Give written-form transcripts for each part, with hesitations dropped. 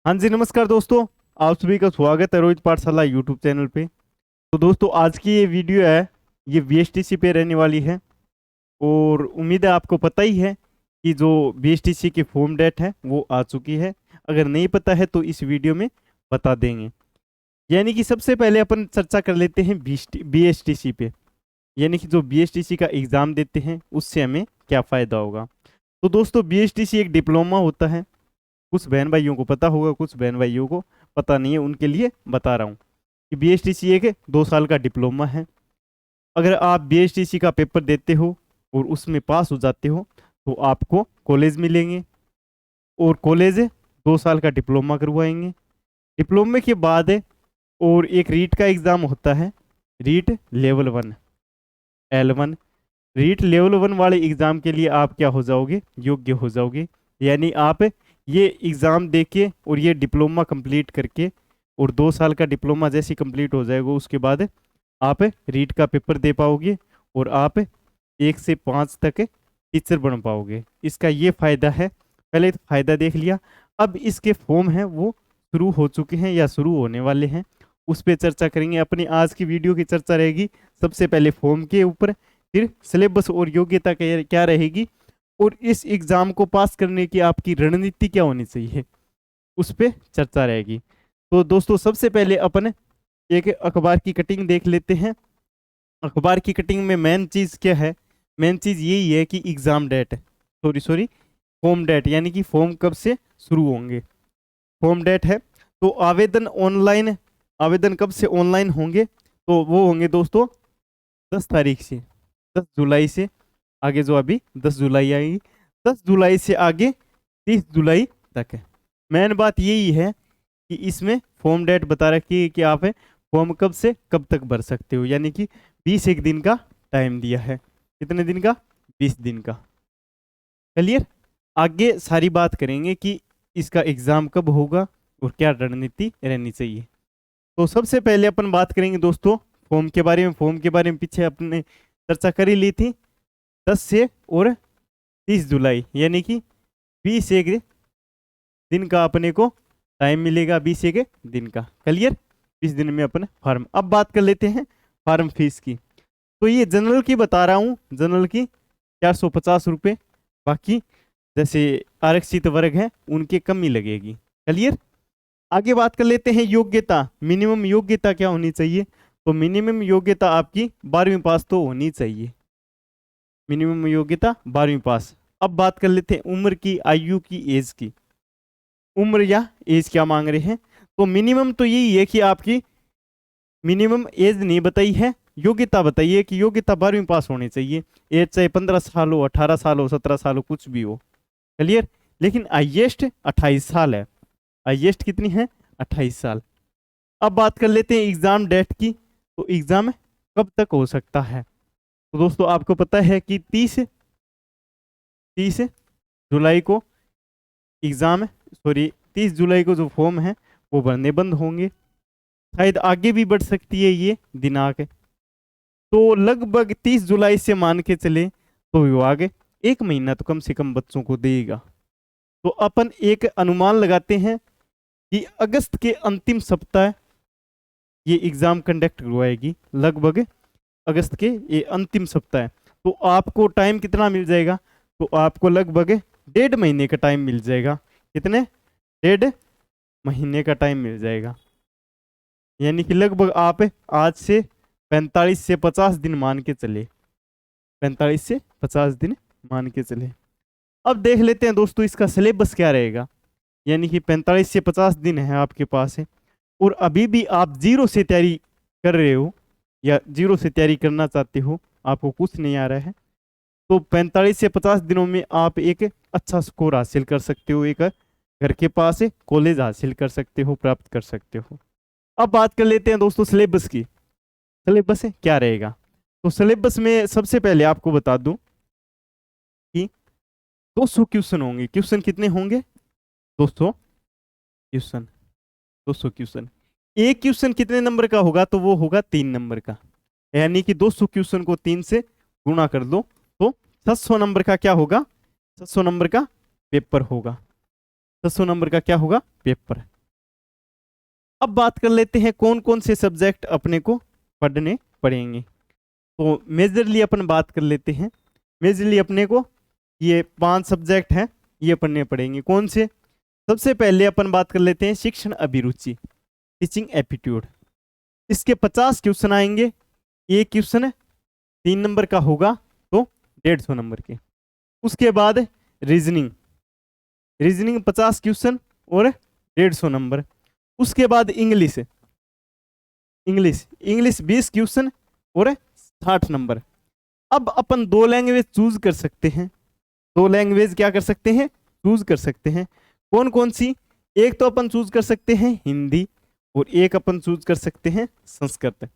हाँ जी, नमस्कार दोस्तों। आप सभी का स्वागत है रोहित पाठशाला यूट्यूब चैनल पे। तो दोस्तों, आज की ये वीडियो है, ये बीएसटीसी पे रहने वाली है। और उम्मीद है आपको पता ही है कि जो बीएसटीसी की फॉर्म डेट है वो आ चुकी है। अगर नहीं पता है तो इस वीडियो में बता देंगे। यानी कि सबसे पहले अपन चर्चा कर लेते हैं बीएसटीसी पे। यानी कि जो बीएसटीसी का एग्ज़ाम देते हैं उससे हमें क्या फ़ायदा होगा। तो दोस्तों, बीएसटीसी एक डिप्लोमा होता है। कुछ बहन भाइयों को पता होगा, कुछ बहन भाइयों को पता नहीं है, उनके लिए बता रहा हूँ कि बीएसटीसी एक 2 साल का डिप्लोमा है। अगर आप बीएसटीसी का पेपर देते हो और उसमें पास हो जाते हो तो आपको कॉलेज मिलेंगे, और कॉलेज 2 साल का डिप्लोमा करवाएंगे। डिप्लोमे के बाद और एक रीट का एग्ज़ाम होता है, REET level 1 L1। REET level 1 वाले एग्ज़ाम के लिए आप क्या हो जाओगे, योग्य हो जाओगे। यानी आप ये एग्ज़ाम दे के और ये डिप्लोमा कंप्लीट करके, और 2 साल का डिप्लोमा जैसे कंप्लीट हो जाएगा उसके बाद आप रीट का पेपर दे पाओगे, और आप 1 से 5 तक टीचर बन पाओगे। इसका ये फ़ायदा है। पहले तो फ़ायदा देख लिया। अब इसके फॉर्म हैं वो शुरू हो चुके हैं या शुरू होने वाले हैं, उस पर चर्चा करेंगे। अपनी आज की वीडियो की चर्चा रहेगी सबसे पहले फॉर्म के ऊपर, फिर सिलेबस और योग्यता क्या रहेगी, और इस एग्ज़ाम को पास करने की आपकी रणनीति क्या होनी चाहिए, उस पर चर्चा रहेगी। तो दोस्तों, सबसे पहले अपन एक अखबार की कटिंग देख लेते हैं। अखबार की कटिंग में मेन चीज़ क्या है? मेन चीज़ यही है कि exam date, sorry form date, यानी कि फॉर्म कब से शुरू होंगे। फॉर्म डेट है तो आवेदन ऑनलाइन, आवेदन कब से ऑनलाइन होंगे? तो वो होंगे दोस्तों 10 तारीख से, 10 जुलाई से आगे, जो अभी 10 जुलाई आएगी, 10 जुलाई से आगे 30 जुलाई तक है। मेन बात यही है कि इसमें फॉर्म डेट बता रखी है कि आप फॉर्म कब से कब तक भर सकते हो, यानी कि 20 दिन का टाइम दिया है। कितने दिन का? 20 दिन का। क्लियर? आगे सारी बात करेंगे कि इसका एग्ज़ाम कब होगा और क्या रणनीति रहनी चाहिए। तो सबसे पहले अपन बात करेंगे दोस्तों फॉर्म के बारे में। फॉर्म के बारे में पीछे अपने चर्चा कर ही ली थी। 10 से और 30 जुलाई, यानी कि 21 दिन का अपने को टाइम मिलेगा, 21 दिन का। क्लियर? 20 दिन में अपन फॉर्म। अब बात कर लेते हैं फॉर्म फीस की। तो ये जनरल की बता रहा हूँ, जनरल की 450 रुपये। बाकी जैसे आरक्षित वर्ग है उनके कम ही लगेगी। क्लियर? आगे बात कर लेते हैं योग्यता। मिनिमम योग्यता क्या होनी चाहिए? तो मिनिमम योग्यता आपकी 12वीं पास तो होनी चाहिए। मिनिमम योग्यता 12वीं पास। अब बात कर लेते हैं उम्र की, आयु की, एज की। उम्र या एज क्या मांग रहे हैं? तो मिनिमम तो यही है कि आपकी मिनिमम एज नहीं बताई है, योग्यता बताइए कि योग्यता 12वीं पास होनी चाहिए। एज चाहे 15 साल हो, 18 साल हो, 17 साल हो, कुछ भी हो। क्लियर? लेकिन हाइएस्ट 28 साल है। हाइएस्ट कितनी है? 28 साल। अब बात कर लेते हैं एग्जाम डेट की। तो एग्जाम कब तक हो सकता है? तो दोस्तों, आपको पता है कि 30 जुलाई को एग्जाम, सॉरी 30 जुलाई को जो फॉर्म है वो भरने बंद होंगे। शायद आगे भी बढ़ सकती है ये दिनांक। तो लगभग 30 जुलाई से मान के चले तो विभाग 1 महीना तो कम से कम बच्चों को देगा। तो अपन एक अनुमान लगाते हैं कि अगस्त के अंतिम सप्ताह ये एग्जाम कंडक्ट करवाएगी, लगभग अगस्त के ये अंतिम सप्ताह। तो आपको टाइम कितना मिल जाएगा? तो आपको लगभग 1.5 महीने का टाइम मिल जाएगा। कितने? 1.5 महीने का टाइम मिल जाएगा। यानी कि लगभग आप आज से 45 से 50 दिन मान के चले, 45 से 50 दिन मान के चले। अब देख लेते हैं दोस्तों इसका सिलेबस क्या रहेगा। यानी कि 45 से 50 दिन है आपके पास है, और अभी भी आप जीरो से तैयारी कर रहे हो या जीरो से तैयारी करना चाहते हो, आपको कुछ नहीं आ रहा है, तो 45 से 50 दिनों में आप एक अच्छा स्कोर हासिल कर सकते हो, एक घर के पास कॉलेज हासिल कर सकते हो, प्राप्त कर सकते हो। अब बात कर लेते हैं दोस्तों सिलेबस की। सिलेबस क्या रहेगा? तो सिलेबस में सबसे पहले आपको बता दूं कि 200 क्वेश्चन होंगे। क्वेश्चन कितने होंगे? 200 क्वेश्चन। 200 क्वेश्चन। एक क्वेश्चन कितने नंबर का होगा? तो वो होगा 3 नंबर का। यानी कि 200 क्वेश्चन को 3 से गुणा कर दो तो 700 नंबर का क्या होगा? 700 नंबर का पेपर होगा। 700 नंबर का क्या होगा पेपर। अब बात कर लेते हैं कौन कौन से सब्जेक्ट अपने को पढ़ने पड़ेंगे। तो मेजरली अपन बात कर लेते हैं। मेजरली अपने को ये 5 सब्जेक्ट हैं, ये पढ़ने पड़ेंगे। कौन से? सबसे पहले अपन बात कर लेते हैं शिक्षण अभिरुचि, टीचिंग एप्टीट्यूड। इसके 50 क्वेश्चन आएंगे। एक क्वेश्चन 3 नंबर का होगा तो 150 नंबर के। उसके बाद रीजनिंग, रीजनिंग 50 क्वेश्चन और 150 नंबर। उसके बाद इंग्लिश, इंग्लिश इंग्लिश 20 क्वेश्चन और 60 नंबर। अब अपन 2 लैंग्वेज चूज कर सकते हैं। 2 लैंग्वेज क्या कर सकते हैं? चूज कर सकते हैं। कौन कौन सी? एक तो अपन चूज कर सकते हैं हिंदी और एक अपन चूज कर सकते हैं संस्कृत।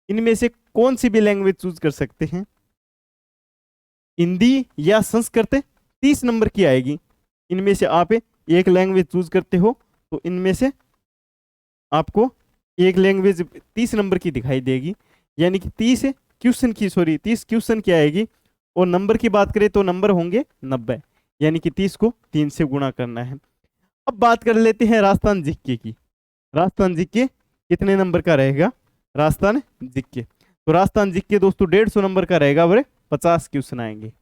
इनमें से कौन सी भी लैंग्वेज चूज कर सकते हैं, हिंदी या संस्कृत। 30 नंबर की आएगी। इनमें से आप एक लैंग्वेज चूज करते हो तो इनमें से आपको एक लैंग्वेज 30 नंबर की दिखाई देगी, यानी कि 30 क्वेश्चन की आएगी। और नंबर की बात करें तो नंबर होंगे 90, यानी कि 30 को 3 से गुणा करना है। अब बात कर लेते हैं राजस्थान जीके की। राजस्थान जीके कितने नंबर का रहेगा? राजस्थान जीके, तो राजस्थान जीके दोस्तों 150 नंबर का रहेगा और 50 क्वेश्चन आएंगे।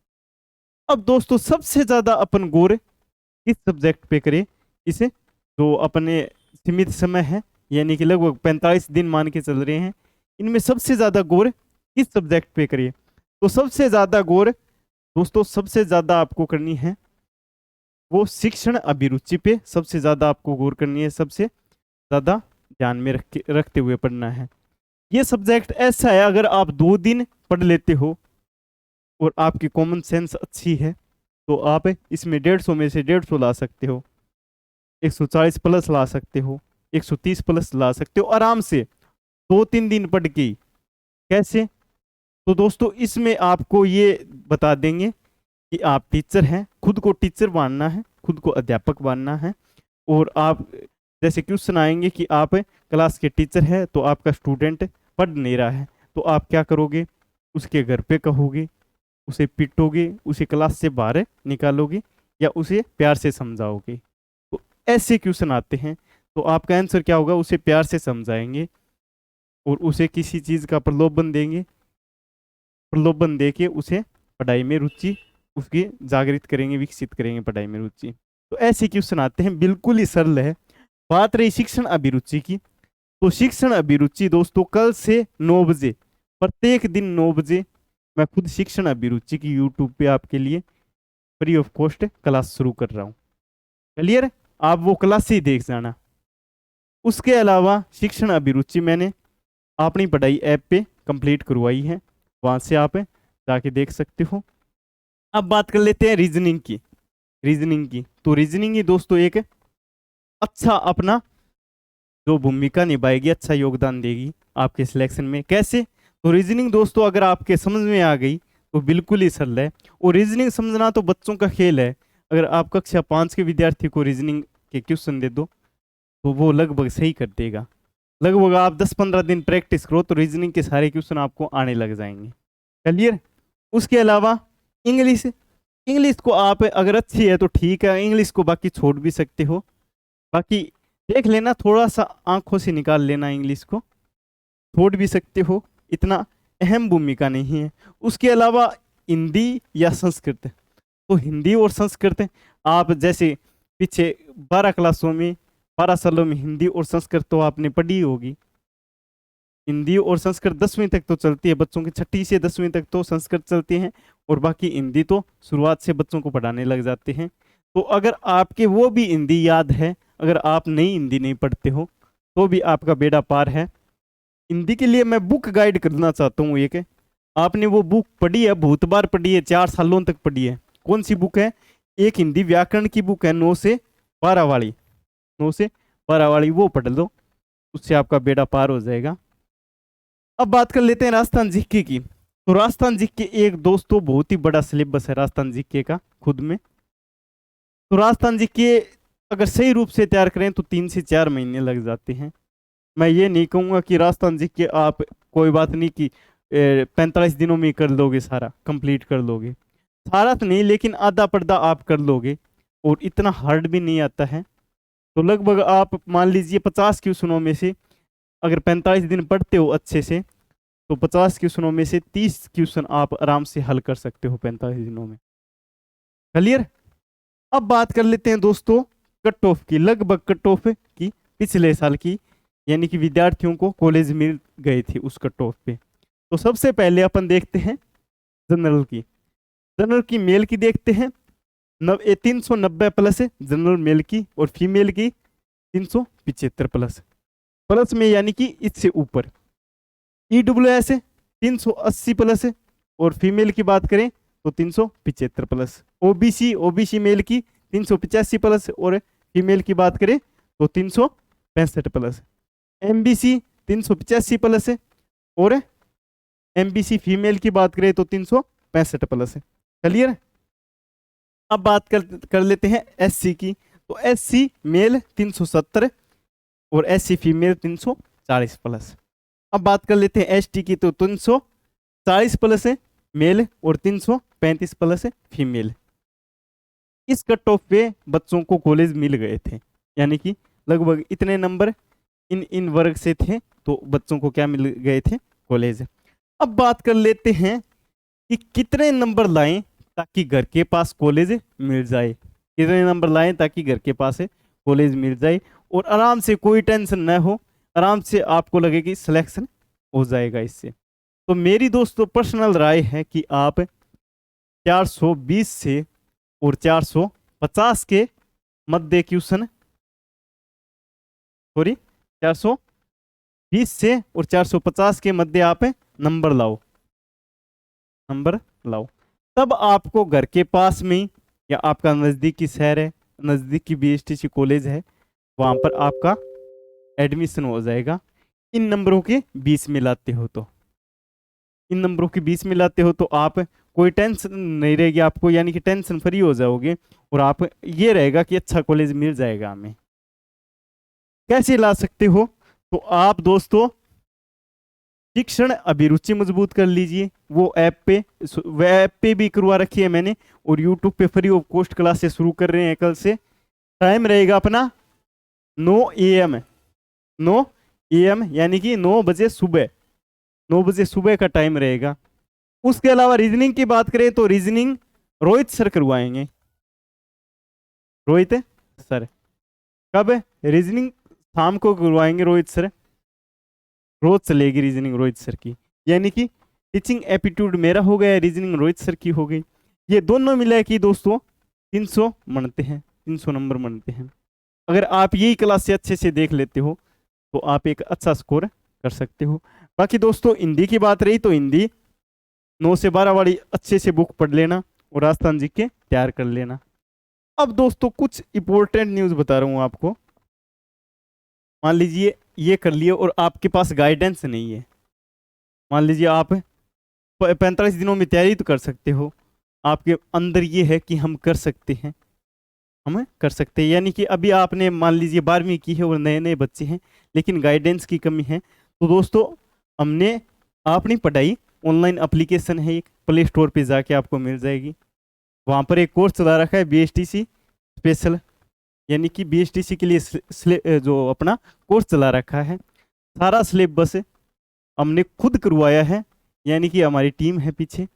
अब दोस्तों सबसे ज्यादा अपन गौर किस सब्जेक्ट पे करें? इसे जो अपने सीमित समय है, यानी कि लगभग 45 दिन मान के चल रहे हैं, इनमें सबसे ज्यादा गौर किस सब्जेक्ट पे करिए? तो सबसे ज्यादा गौर दोस्तों, सबसे ज्यादा आपको करनी है वो शिक्षण अभिरुचि पे सबसे ज्यादा आपको गौर करनी है, सबसे ज्यादा ध्यान में रखते हुए पढ़ना है। ये सब्जेक्ट ऐसा है, अगर आप 2 दिन पढ़ लेते हो और आपकी कॉमन सेंस अच्छी है तो आप इसमें 150 में से 150 ला सकते हो, 140 प्लस ला सकते हो, 130 प्लस ला सकते हो आराम से 2-3 दिन पढ़ के ही। कैसे? तो दोस्तों इसमें आपको ये बता देंगे कि आप टीचर हैं, खुद को टीचर मानना है, खुद को अध्यापक मानना है। और आप जैसे क्वेश्चन आएंगे कि आप क्लास के टीचर हैं तो आपका स्टूडेंट पढ़ नहीं रहा है तो आप क्या करोगे? उसके घर पे कहोगे, उसे पिटोगे, उसे क्लास से बाहर निकालोगे या उसे प्यार से समझाओगे। तो ऐसे क्वेश्चन आते हैं तो आपका आंसर क्या होगा? उसे प्यार से समझाएंगे और उसे किसी चीज़ का प्रलोभन देंगे, प्रलोभन देके उसे पढ़ाई में रुचि उसकी जागृत करेंगे, विकसित करेंगे पढ़ाई में रुचि। तो ऐसे क्वेश्चन आते हैं, बिल्कुल ही सरल है। बात रही शिक्षण अभिरुचि की, तो शिक्षण अभिरुचि दोस्तों कल से 9 बजे, प्रत्येक दिन 9 बजे मैं खुद शिक्षण अभिरुचि की यूट्यूब पे आपके लिए फ्री ऑफ कॉस्ट क्लास शुरू कर रहा हूँ। क्लियर? आप वो क्लास ही देख जाना। उसके अलावा शिक्षण अभिरुचि मैंने अपनी पढ़ाई ऐप पे कंप्लीट करवाई है, वहाँ से आप जाके देख सकते हो। अब बात कर लेते हैं रीजनिंग की। रीजनिंग की तो रीजनिंग ही दोस्तों एक अच्छा अपना जो भूमिका निभाएगी, अच्छा योगदान देगी आपके सिलेक्शन में। कैसे? तो रीजनिंग दोस्तों अगर आपके समझ में आ गई तो बिल्कुल ही सरल है। और रीजनिंग समझना तो बच्चों का खेल है। अगर आप कक्षा 5 के विद्यार्थी को रीजनिंग के क्वेश्चन दे दो तो वो लगभग सही कर देगा। लगभग आप 10-15 दिन प्रैक्टिस करो तो रीजनिंग के सारे क्वेश्चन आपको आने लग जाएंगे। क्लियर? उसके अलावा इंग्लिश, इंग्लिश को आप अगर अच्छी है तो ठीक है, इंग्लिश को बाकी छोड़ भी सकते हो, बाकी देख लेना, थोड़ा सा आंखों से निकाल लेना, इंग्लिश को छोड़ भी सकते हो, इतना अहम भूमिका नहीं है। उसके अलावा हिंदी या संस्कृत, तो हिंदी और संस्कृत आप जैसे पीछे 12 क्लासों में 12 सालों में हिंदी और संस्कृत तो आपने पढ़ी होगी। हिंदी और संस्कृत 10वीं तक तो चलती है बच्चों की, 6ठी से 10वीं तक तो संस्कृत चलती है और बाकी हिंदी तो शुरुआत से बच्चों को पढ़ाने लग जाते हैं। तो अगर आपके वो भी हिंदी याद है, अगर आप नई हिंदी नहीं पढ़ते हो तो भी आपका बेड़ा पार है। हिंदी के लिए मैं बुक गाइड करना चाहता हूँ एक, आपने वो बुक पढ़ी है, बहुत बार पढ़ी है, 4 सालों तक पढ़ी है। कौन सी बुक है? एक हिंदी व्याकरण की बुक है 9 से 12 वाली, 9 से 12 वाली, वो पढ़ लो, उससे आपका बेड़ा पार हो जाएगा। अब बात कर लेते हैं राजस्थान जीके की। तो राजस्थान जीके एक दोस्तों बहुत ही बड़ा सिलेबस है राजस्थान जीके का खुद में। तो राजस्थान जीके अगर सही रूप से तैयार करें तो 3 से 4 महीने लग जाते हैं। मैं ये नहीं कहूँगा कि राजस्थान जीके आप कोई बात नहीं कि 45 दिनों में कर लोगे, सारा कंप्लीट कर लोगे, सारा तो नहीं लेकिन आधा पर्दा आप कर लोगे और इतना हार्ड भी नहीं आता है। तो लगभग आप मान लीजिए 50 क्वेश्चनों में से अगर 45 दिन पढ़ते हो अच्छे से, तो 50 क्वेश्चनों में से 30 क्वेश्चन आप आराम से हल कर सकते हो 45 दिनों में। क्लियर। अब बात कर लेते हैं दोस्तों कट ऑफ की, लगभग कट ऑफ की पिछले साल की, यानी कि विद्यार्थियों को कॉलेज मिल गए थे उस कट ऑफ पे। तो सबसे पहले अपन देखते हैं जनरल की। जनरल की मेल की देखते हैं, 390 प्लस है जनरल मेल की, और फीमेल की 375 प्लस, प्लस में यानी कि इससे ऊपर। EWS है 380 प्लस है, और फीमेल की बात करें तो 375 प्लस। ओबीसी मेल की 385 प्लस, और फीमेल की बात करें तो 365 प्लस। MBC 385 प्लस है, और MBC फीमेल की बात करें तो 365 प्लस है। क्लियर। अब बात कर लेते हैं SC की। तो SC मेल 370 और SC फीमेल 340 प्लस। अब बात कर लेते हैं ST की। तो 340 प्लस है मेल और 335 प्लस है फीमेल। इस कट ऑफ पे बच्चों को कॉलेज मिल गए थे, यानी कि लगभग इतने नंबर इन वर्ग से थे, तो बच्चों को क्या मिल गए थे, कॉलेज। अब बात कर लेते हैं कि कितने नंबर लाएं ताकि घर के पास कॉलेज मिल जाए। कितने नंबर लाएं ताकि घर के पास कॉलेज मिल जाए और आराम से, कोई टेंशन न हो, आराम से आपको लगे कि सिलेक्शन हो जाएगा इससे। तो मेरी दोस्तों पर्सनल राय है कि आप 420 से और 450 के मध्य क्वेश्चन, 420 से और 450 के मध्य आप नंबर लाओ। तब आपको घर के पास में या आपका नज़दीकी शहर है, नज़दीकी BSTC कॉलेज है, वहाँ पर आपका एडमिशन हो जाएगा। इन नंबरों के 20 मिलाते हो तो, आप कोई टेंशन नहीं रहेगी आपको, यानी कि टेंशन फ्री हो जाओगे, और आप ये रहेगा कि अच्छा कॉलेज मिल जाएगा हमें। कैसे ला सकते हो? तो आप दोस्तों शिक्षण अभिरुचि मजबूत कर लीजिए, वो ऐप पे भी करवा रखी है मैंने, और यूट्यूब पे फ्री ऑफ कॉस्ट क्लासेस शुरू कर रहे हैं कल से। टाइम रहेगा अपना 9 AM यानी कि 9 बजे सुबह का टाइम रहेगा। उसके अलावा रीजनिंग की बात करें तो रीजनिंग रोहित सर करवाएंगे। रोहित सर कब है? रीजनिंग शाम को करवाएंगे रोहित सर, रोज चलेगी रीजनिंग रोहित सर की, यानी कि टीचिंग एप्टीट्यूड मेरा हो गया, रीजनिंग रोहित सर की हो गई। ये दोनों मिला कि दोस्तों 300 बनते हैं, 300 नंबर बनते हैं। अगर आप यही क्लास से अच्छे से देख लेते हो तो आप एक अच्छा स्कोर कर सकते हो। बाकी दोस्तों हिंदी की बात रही तो हिंदी 9 से 12 वाली अच्छे से बुक पढ़ लेना और राजस्थान जी के तैयार कर लेना। अब दोस्तों कुछ इंपॉर्टेंट न्यूज़ बता रहा हूँ आपको। मान लीजिए ये कर लिए और आपके पास गाइडेंस नहीं है, मान लीजिए आप 45 दिनों में तैयारी तो कर सकते हो, आपके अंदर ये है कि हम कर सकते हैं, यानी कि अभी आपने मान लीजिए 12वीं की है और नए बच्चे हैं, लेकिन गाइडेंस की कमी है। तो दोस्तों हमने अपनी पढ़ाई ऑनलाइन एप्लीकेशन है, एक प्ले स्टोर पे जाके आपको मिल जाएगी। वहाँ पर एक कोर्स चला रखा है BSTC स्पेशल, यानी कि BSTC के लिए जो अपना कोर्स चला रखा है। सारा सिलेबस हमने खुद करवाया है, यानी कि हमारी टीम है पीछे,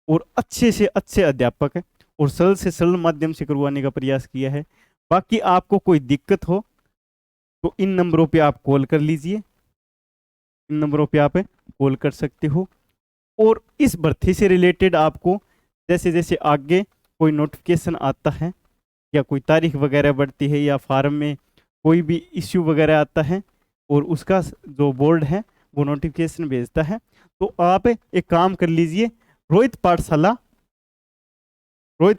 और अच्छे से अच्छे अध्यापक है, और सरल से सरल माध्यम से करवाने का प्रयास किया है। बाकी आपको कोई दिक्कत हो तो इन नंबरों पे आप कॉल कर लीजिए, इन नंबरों पे आप कॉल कर सकते हो। और इस भर्ती से रिलेटेड आपको जैसे जैसे आगे कोई नोटिफिकेशन आता है या कोई तारीख वगैरह बढ़ती है या फार्म में कोई भी इश्यू वगैरह आता है और उसका जो बोर्ड है वो नोटिफिकेशन भेजता है, तो आप एक काम कर लीजिए, रोहित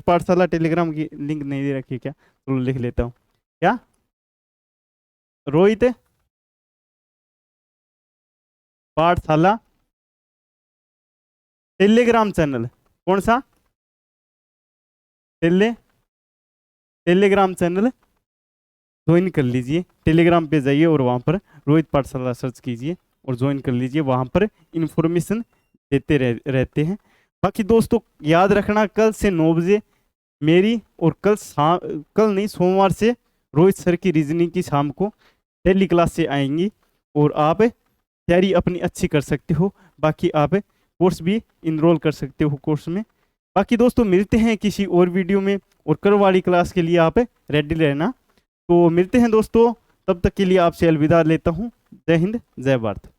पाठशाला टेलीग्राम की लिंक नहीं दे रखी क्या? तो लिख लेता हूँ, क्या रोहित पाठशाला टेलीग्राम चैनल, कौन सा टेलीग्राम चैनल ज्वाइन कर लीजिए। टेलीग्राम पे जाइए और वहाँ पर रोहित पाठशाला सर्च कीजिए और ज्वाइन कर लीजिए, वहाँ पर इंफॉर्मेशन देते रहते हैं। बाकी दोस्तों याद रखना, कल से 9 बजे मेरी, और कल नहीं सोमवार से रोहित सर की रीजनिंग की शाम को डेली क्लास से आएंगी और आप तैयारी अपनी अच्छी कर सकते हो। बाकी आप कोर्स भी इनरोल कर सकते हो कोर्स में। बाकी दोस्तों मिलते हैं किसी और वीडियो में, और कल वाली क्लास के लिए आप रेडी रहना। तो मिलते हैं दोस्तों, तब तक के लिए आपसे अलविदा लेता हूँ। जय हिंद, जय भारत।